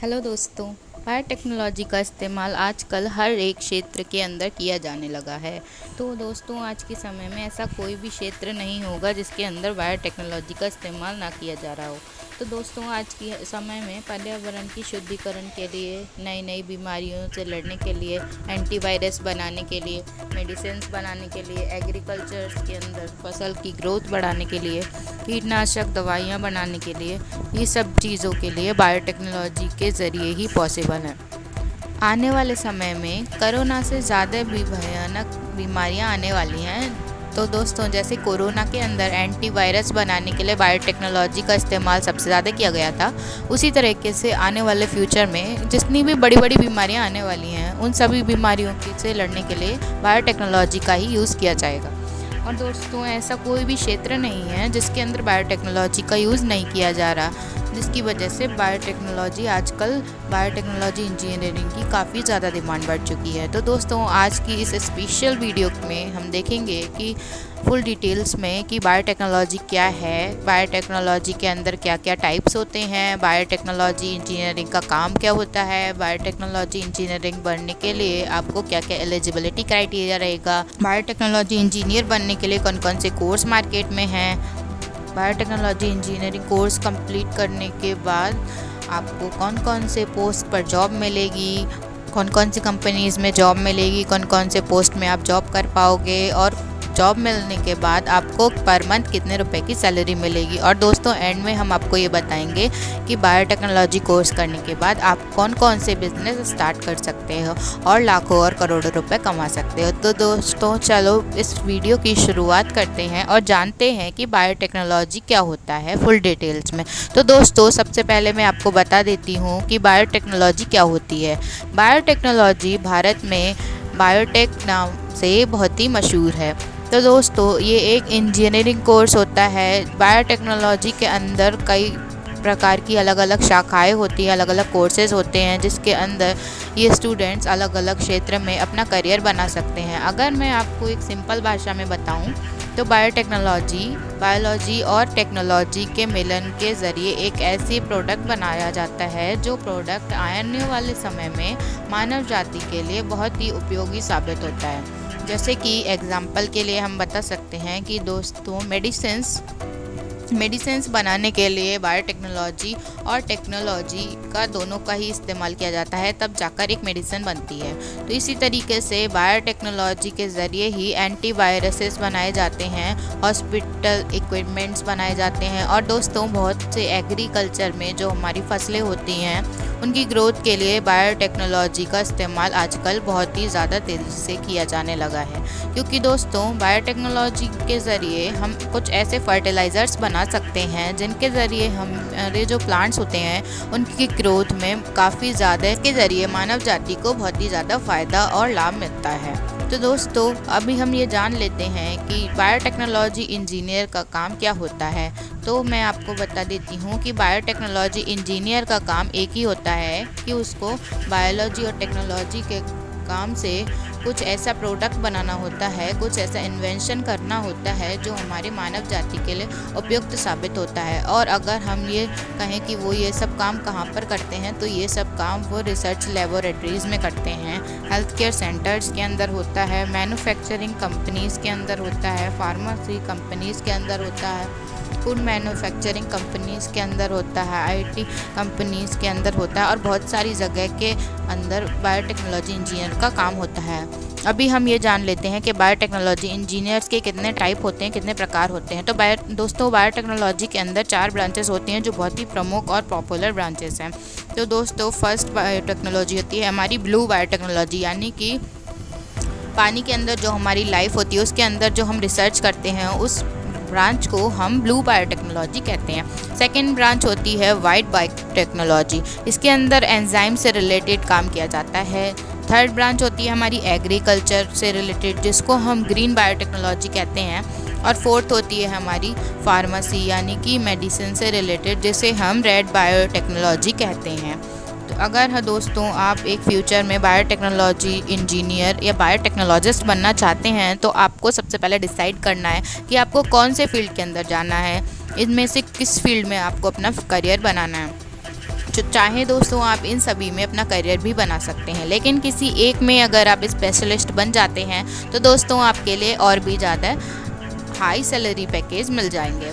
Hello दोस्तों। Biotechnology का इस्तेमाल आजकल हर एक क्षेत्र के अंदर किया जाने लगा है। तो दोस्तों, आज के समय में ऐसा कोई भी क्षेत्र नहीं होगा जिसके अंदर बायोटेक्नोलॉजी का इस्तेमाल ना किया जा रहा हो। तो दोस्तों, आज के समय में पर्यावरण की शुद्धिकरण के लिए, नई नई बीमारियों से लड़ने के लिए, एंटीवायरस बनाने के लिए, मेडिसिन्स बनाने के लिए, एग्रीकल्चर के अंदर फसल की ग्रोथ बढ़ाने के लिए, कीटनाशक दवाइयाँ बनाने के लिए, ये सब चीज़ों के लिए बायोटेक्नोलॉजी के ज़रिए ही पॉसिबल है। आने वाले समय में कोरोना से ज़्यादा भी भयानक बीमारियां आने वाली हैं। तो दोस्तों, जैसे कोरोना के अंदर एंटीवायरस बनाने के लिए बायोटेक्नोलॉजी का इस्तेमाल सबसे ज़्यादा किया गया था, उसी तरीके से आने वाले फ्यूचर में जितनी भी बड़ी बड़ी बीमारियां आने वाली हैं, उन सभी बीमारियों से लड़ने के लिए बायोटेक्नोलॉजी का ही यूज़ किया जाएगा। और दोस्तों, ऐसा कोई भी क्षेत्र नहीं है जिसके अंदर बायोटेक्नोलॉजी का यूज़ नहीं किया जा रहा, जिसकी वजह से बायोटेक्नोलॉजी इंजीनियरिंग की काफ़ी ज़्यादा डिमांड बढ़ चुकी है। तो दोस्तों, आज की इस स्पेशल वीडियो में हम देखेंगे कि फुल डिटेल्स में कि बायोटेक्नोलॉजी क्या है, बायोटेक्नोलॉजी के अंदर क्या क्या टाइप्स होते हैं, बायोटेक्नोलॉजी इंजीनियरिंग का काम क्या होता है, बायोटेक्नोलॉजी इंजीनियरिंग बनने के लिए आपको क्या क्या एलिजिबिलिटी क्राइटेरिया रहेगा, बायोटेक्नोलॉजी इंजीनियर बनने के लिए कौन कौन से कोर्स मार्केट में हैं, बायोटेक्नोलॉजी इंजीनियरिंग कोर्स कंप्लीट करने के बाद आपको कौन कौन से पोस्ट पर जॉब मिलेगी, कौन कौन सी कंपनीज़ में जॉब मिलेगी, कौन कौन से पोस्ट में आप जॉब कर पाओगे, और जॉब मिलने के बाद आपको पर मंथ कितने रुपए की सैलरी मिलेगी। और दोस्तों, एंड में हम आपको ये बताएंगे कि बायोटेक्नोलॉजी कोर्स करने के बाद आप कौन कौन से बिजनेस स्टार्ट कर सकते हो और लाखों और करोड़ों रुपए कमा सकते हो। तो दोस्तों, चलो इस वीडियो की शुरुआत करते हैं और जानते हैं कि बायोटेक्नोलॉजी क्या होता है फुल डिटेल्स में। तो दोस्तों, सबसे पहले मैं आपको बता देती हूँ कि बायोटेक्नोलॉजी क्या होती है। बायोटेक्नोलॉजी भारत में बायोटेक नाम से बहुत ही मशहूर है। तो दोस्तों, ये एक इंजीनियरिंग कोर्स होता है। बायोटेक्नोलॉजी के अंदर कई प्रकार की अलग अलग शाखाएं होती हैं, अलग अलग कोर्सेज होते हैं, जिसके अंदर ये स्टूडेंट्स अलग अलग क्षेत्र में अपना करियर बना सकते हैं। अगर मैं आपको एक सिंपल भाषा में बताऊं तो बायोटेक्नोलॉजी बायोलॉजी और टेक्नोलॉजी के मिलन के ज़रिए एक ऐसी प्रोडक्ट बनाया जाता है जो प्रोडक्ट आने वाले समय में मानव जाति के लिए बहुत ही उपयोगी साबित होता है। जैसे कि एग्जाम्पल के लिए हम बता सकते हैं कि दोस्तों, मेडिसिन्स बनाने के लिए बायोटेक्नोलॉजी और टेक्नोलॉजी का दोनों का ही इस्तेमाल किया जाता है, तब जाकर एक मेडिसिन बनती है। तो इसी तरीके से बायोटेक्नोलॉजी के ज़रिए ही एंटीवायरसेस बनाए जाते हैं, हॉस्पिटल इक्विपमेंट्स बनाए जाते हैं, और दोस्तों, बहुत से एग्रीकल्चर में जो हमारी फसलें होती हैं उनकी ग्रोथ के लिए बायोटेक्नोलॉजी का इस्तेमाल आजकल बहुत ही ज़्यादा तेज़ी से किया जाने लगा है। क्योंकि दोस्तों, बायोटेक्नोलॉजी के ज़रिए हम कुछ ऐसे फर्टिलाइज़र्स बना सकते हैं जिनके ज़रिए हमारे जो प्लांट्स होते हैं उनकी ग्रोथ में काफ़ी ज़्यादा, इसके ज़रिए मानव जाति को बहुत ही ज़्यादा फ़ायदा और लाभ मिलता है। तो दोस्तों, अभी हम ये जान लेते हैं कि बायोटेक्नोलॉजी इंजीनियर का काम क्या होता है। तो मैं आपको बता देती हूँ कि बायोटेक्नोलॉजी इंजीनियर का काम एक ही होता है कि उसको बायोलॉजी और टेक्नोलॉजी के काम से कुछ ऐसा प्रोडक्ट बनाना होता है, कुछ ऐसा इन्वेंशन करना होता है जो हमारे मानव जाति के लिए उपयुक्त साबित होता है। और अगर हम ये कहें कि वो ये सब काम कहाँ पर करते हैं, तो ये सब काम वो रिसर्च लेबोरेटरीज़ में करते हैं, हेल्थ केयर सेंटर्स के अंदर होता है, मैन्युफैक्चरिंग कंपनीज़ के अंदर होता है, फार्मेसी कंपनीज़ के अंदर होता है, फूड मैन्युफैक्चरिंग कंपनीज़ के अंदर होता है, आईटी कंपनीज़ के अंदर होता है, और बहुत सारी जगह के अंदर बायोटेक्नोलॉजी इंजीनियर का काम होता है। अभी हम ये जान लेते हैं कि बायोटेक्नोलॉजी इंजीनियर्स के कितने टाइप होते हैं, कितने प्रकार होते हैं। तो दोस्तों, बायोटेक्नोलॉजी के अंदर 4 ब्रांचेस होती हैं जो बहुत ही प्रमुख और पॉपुलर ब्रांचेस हैं। तो दोस्तों, फर्स्ट बायोटेक्नोलॉजी होती है हमारी ब्लू बायोटेक्नोलॉजी, यानी कि पानी के अंदर जो हमारी लाइफ होती है उसके अंदर जो हम रिसर्च करते हैं उस ब्रांच को हम ब्लू बायोटेक्नोलॉजी कहते हैं। सेकेंड ब्रांच होती है वाइट बायोटेक्नोलॉजी, इसके अंदर एंजाइम से रिलेटेड काम किया जाता है। थर्ड ब्रांच होती है हमारी एग्रीकल्चर से रिलेटेड, जिसको हम ग्रीन बायोटेक्नोलॉजी कहते हैं। और फोर्थ होती है हमारी फार्मेसी, यानी कि मेडिसिन से रिलेटेड, जिसे हम रेड बायोटेक्नोलॉजी कहते हैं। तो अगर दोस्तों, आप एक फ्यूचर में बायोटेक्नोलॉजी इंजीनियर या बायोटेक्नोलॉजिस्ट बनना चाहते हैं, तो आपको सबसे पहले डिसाइड करना है कि आपको कौन से फील्ड के अंदर जाना है, इनमें से किस फील्ड में आपको अपना करियर बनाना है। चाहे दोस्तों आप इन सभी में अपना करियर भी बना सकते हैं, लेकिन किसी एक में अगर आप स्पेशलिस्ट बन जाते हैं तो दोस्तों आपके लिए और भी ज़्यादा हाई सैलरी पैकेज मिल जाएंगे।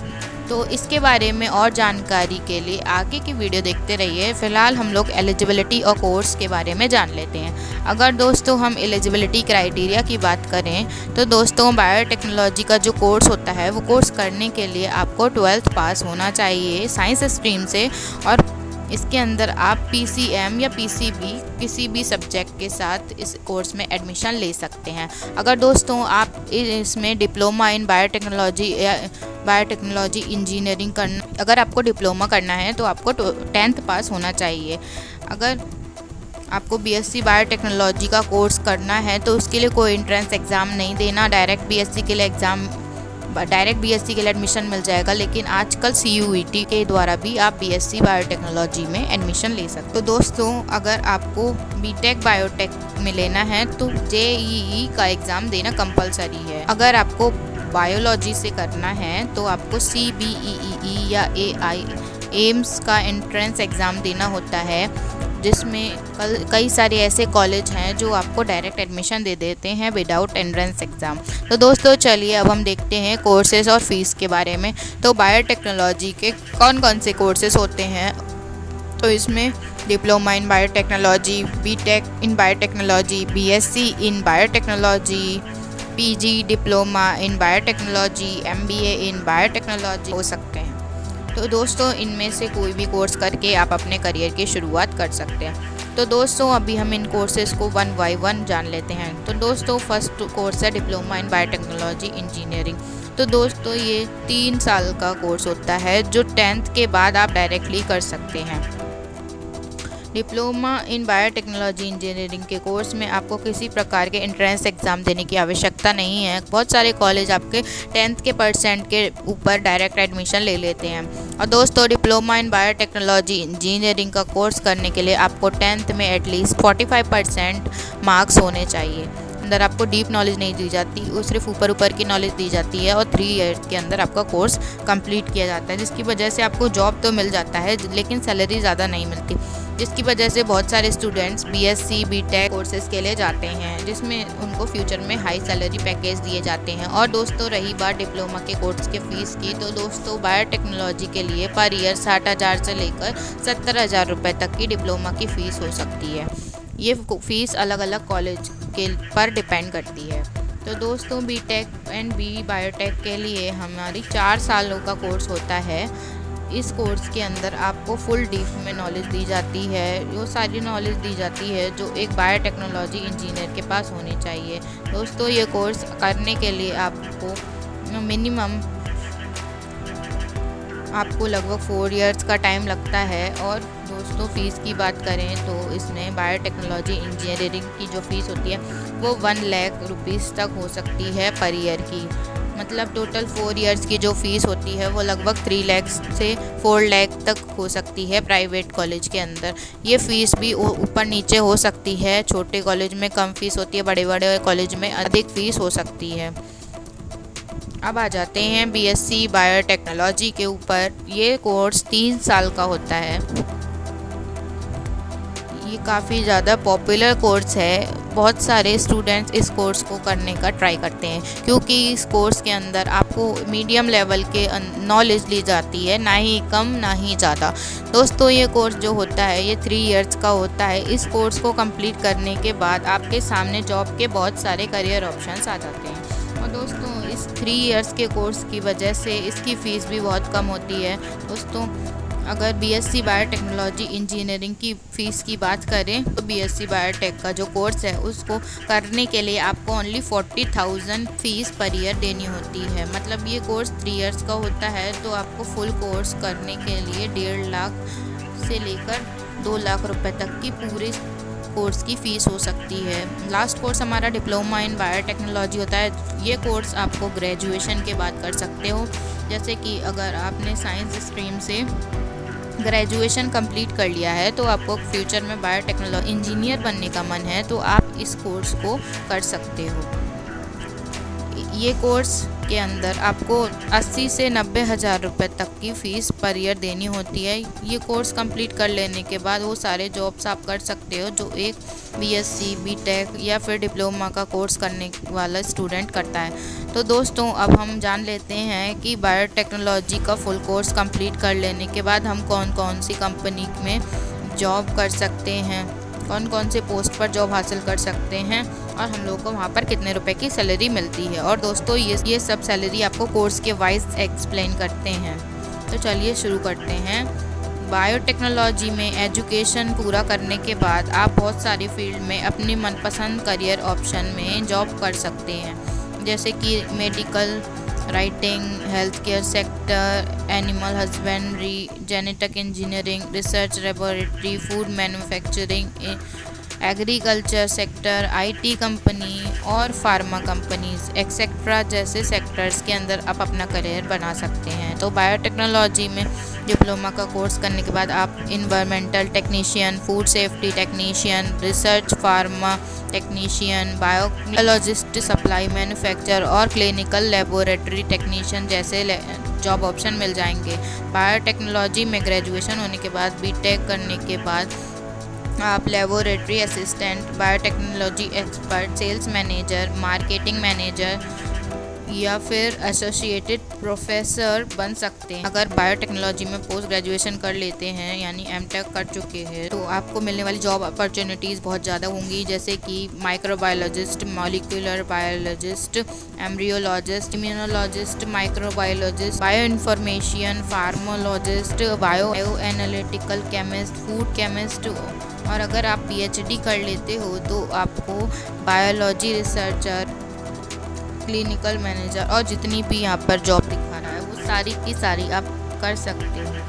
तो इसके बारे में और जानकारी के लिए आगे की वीडियो देखते रहिए। फ़िलहाल हम लोग एलिजिबिलिटी और कोर्स के बारे में जान लेते हैं। अगर दोस्तों हम एलिजिबिलिटी क्राइटेरिया की बात करें तो दोस्तों बायोटेक्नोलॉजी का जो कोर्स होता है वो कोर्स करने के लिए आपको 12th पास होना चाहिए साइंस स्ट्रीम से, और इसके अंदर आप PCM या PCB किसी भी सब्जेक्ट के साथ इस कोर्स में एडमिशन ले सकते हैं। अगर दोस्तों आप इसमें डिप्लोमा इन बायोटेक्नोलॉजी या बायोटेक्नोलॉजी इंजीनियरिंग करना, अगर आपको डिप्लोमा करना है तो आपको 10th पास होना चाहिए। अगर आपको BSc बायोटेक्नोलॉजी का कोर्स करना है तो उसके लिए कोई एंट्रेंस एग्ज़ाम नहीं देना, डायरेक्ट BSc के लिए एडमिशन मिल जाएगा। लेकिन आजकल CUET के द्वारा भी आप BSc बायोटेक्नोलॉजी में एडमिशन ले सकते हो। तो दोस्तों अगर आपको BTech बायोटेक में लेना है तो JEE का एग्ज़ाम देना कंपलसरी है। अगर आपको बायोलॉजी से करना है तो आपको CBEE या AIIMS का एंट्रेंस एग्ज़ाम देना होता है, जिसमें कई सारे ऐसे कॉलेज हैं जो आपको डायरेक्ट एडमिशन दे देते हैं विदाउट एंट्रेंस एग्ज़ाम। तो दोस्तों चलिए अब हम देखते हैं कोर्सेज़ और फीस के बारे में। तो बायोटेक्नोलॉजी के कौन कौन से कोर्सेज़ होते हैं, तो इसमें diploma in biotechnology, BTech in biotechnology, BSc in biotechnology, PG diploma in biotechnology, MBA in biotechnology हो सकते हैं। तो दोस्तों इनमें से कोई भी कोर्स करके आप अपने करियर की शुरुआत कर सकते हैं। तो दोस्तों अभी हम इन कोर्सेज़ को 1 by 1 जान लेते हैं। तो दोस्तों फर्स्ट कोर्स है डिप्लोमा इन बायोटेक्नोलॉजी इंजीनियरिंग। तो दोस्तों ये 3 साल का कोर्स होता है जो 10th के बाद आप डायरेक्टली कर सकते हैं। डिप्लोमा इन बायोटेक्नोलॉजी इंजीनियरिंग के कोर्स में आपको किसी प्रकार के एंट्रेंस एग्ज़ाम देने की आवश्यकता नहीं है। बहुत सारे कॉलेज आपके 10th के % के ऊपर डायरेक्ट एडमिशन ले लेते हैं। और दोस्तों डिप्लोमा इन बायोटेक्नोलॉजी इंजीनियरिंग का कोर्स करने के लिए आपको 10th में एटलीस्ट 45% मार्क्स होने चाहिए। अंदर आपको डीप नॉलेज नहीं दी जाती, वो सिर्फ ऊपर की नॉलेज दी जाती है और 3 ईयर्स के अंदर आपका कोर्स कंप्लीट किया जाता है, जिसकी वजह से आपको जॉब तो मिल जाता है लेकिन सैलरी ज़्यादा नहीं मिलती, जिसकी वजह से बहुत सारे स्टूडेंट्स BSc BTech कोर्सेज़ के लिए जाते हैं, जिसमें उनको फ्यूचर में हाई सैलरी पैकेज दिए जाते हैं। और दोस्तों रही बात डिप्लोमा के कोर्स के फ़ीस की, तो दोस्तों बायोटेक्नोलॉजी के लिए पर ईयर 60,000 से लेकर 70,000 रुपये तक की डिप्लोमा की फ़ीस हो सकती है। ये फ़ीस अलग अलग कॉलेज के पर डिपेंड करती है। तो दोस्तों BTech एंड BE बायोटेक के लिए हमारी 4 सालों का कोर्स होता है। इस कोर्स के अंदर आपको फुल डीप में नॉलेज दी जाती है, वो सारी नॉलेज दी जाती है जो एक बायोटेक्नोलॉजी इंजीनियर के पास होनी चाहिए। दोस्तों ये कोर्स करने के लिए आपको मिनिमम लगभग 4 ईयर्स का टाइम लगता है। और दोस्तों फ़ीस की बात करें तो इसमें बायोटेक्नोलॉजी इंजीनियरिंग की जो फ़ीस होती है वो 1 लाख रुपीज़ तक हो सकती है पर ईयर की। मतलब टोटल 4 ईयर्स की जो फ़ीस होती है वो लगभग 3 लाख से 4 लाख तक हो सकती है प्राइवेट कॉलेज के अंदर। ये फ़ीस भी ऊपर नीचे हो सकती है, छोटे कॉलेज में कम फ़ीस होती है, बड़े बड़े कॉलेज में अधिक फ़ीस हो सकती है। अब आ जाते हैं BSc बायोटेक्नोलॉजी के ऊपर। ये कोर्स 3 साल का होता है। ये काफ़ी ज़्यादा पॉपुलर कोर्स है, बहुत सारे स्टूडेंट्स इस कोर्स को करने का ट्राई करते हैं, क्योंकि इस कोर्स के अंदर आपको मीडियम लेवल के नॉलेज ली जाती है, ना ही कम ना ही ज़्यादा। दोस्तों ये कोर्स जो होता है ये 3 ईयर्स का होता है। इस कोर्स को कंप्लीट करने के बाद आपके सामने जॉब के बहुत सारे करियर ऑप्शंस आ जाते हैं। और दोस्तों इस 3 ईयर्स के कोर्स की वजह से इसकी फ़ीस भी बहुत कम होती है। दोस्तों अगर BSc बायोटेक्नोलॉजी इंजीनियरिंग की फ़ीस की बात करें तो BSc बायोटेक का जो कोर्स है उसको करने के लिए आपको ओनली 40,000 फ़ीस पर ईयर देनी होती है। मतलब ये कोर्स 3 ईयर्स का होता है, तो आपको फुल कोर्स करने के लिए 1.5 लाख से लेकर 2 लाख रुपए तक की पूरे कोर्स की फ़ीस हो सकती है। लास्ट कोर्स हमारा डिप्लोमा इन बायोटेक्नोलॉजी होता है। ये कोर्स आपको ग्रेजुएशन के बाद कर सकते हो, जैसे कि अगर आपने साइंस स्ट्रीम से ग्रेजुएशन कंप्लीट कर लिया है तो आपको फ्यूचर में बायोटेक्नोलॉजी इंजीनियर बनने का मन है तो आप इस कोर्स को कर सकते हो। ये कोर्स के अंदर आपको 80 से 90 हज़ार रुपये तक की फ़ीस पर ईयर देनी होती है। ये कोर्स कंप्लीट कर लेने के बाद वो सारे जॉब्स आप कर सकते हो जो एक बीएससी, बीटेक या फिर डिप्लोमा का कोर्स करने वाला स्टूडेंट करता है। तो दोस्तों अब हम जान लेते हैं कि बायोटेक्नोलॉजी का फुल कोर्स कंप्लीट कर लेने के बाद हम कौन कौन सी कंपनी में जॉब कर सकते हैं, कौन कौन से पोस्ट पर जॉब हासिल कर सकते हैं और हम लोगों को वहाँ पर कितने रुपए की सैलरी मिलती है। और दोस्तों ये सब सैलरी आपको कोर्स के वाइज एक्सप्लेन करते हैं। तो चलिए शुरू करते हैं। बायोटेक्नोलॉजी में एजुकेशन पूरा करने के बाद आप बहुत सारी फील्ड में अपनी मनपसंद करियर ऑप्शन में जॉब कर सकते हैं, जैसे कि medical writing, health care sector, animal husbandry, genetic engineering, research laboratory, food manufacturing, agriculture sector, IT company और फार्मा कंपनीज एक्सेट्रा जैसे सेक्टर्स के अंदर आप अपना करियर बना सकते हैं। तो बायोटेक्नोलॉजी में डिप्लोमा का कोर्स करने के बाद आप environmental technician, food safety technician, research pharma technician, biologist, supply manufacture और क्लिनिकल लेबोरेटरी टेक्नीशियन जैसे जॉब ऑप्शन मिल जाएंगे। बायोटेक्नोलॉजी में ग्रेजुएशन होने के बाद बीटेक करने के बाद आप laboratory assistant, biotechnology expert, sales manager, marketing manager या फिर एसोसिएटेड प्रोफेसर बन सकते हैं। अगर बायोटेक्नोलॉजी में पोस्ट ग्रेजुएशन कर लेते हैं यानी एमटेक कर चुके हैं तो आपको मिलने वाली जॉब अपॉर्चुनिटीज़ बहुत ज़्यादा होंगी, जैसे कि microbiologist, molecular biologist, embryologist, immunologist, microbiologist, bio informatician, pharmacologist, bio analytical chemist, food chemist. और अगर आप पीएचडी कर लेते हो तो आपको बायोलॉजी रिसर्चर, क्लिनिकल मैनेजर और जितनी भी यहाँ पर जॉब दिखा रहा है वो सारी की सारी आप कर सकते हैं।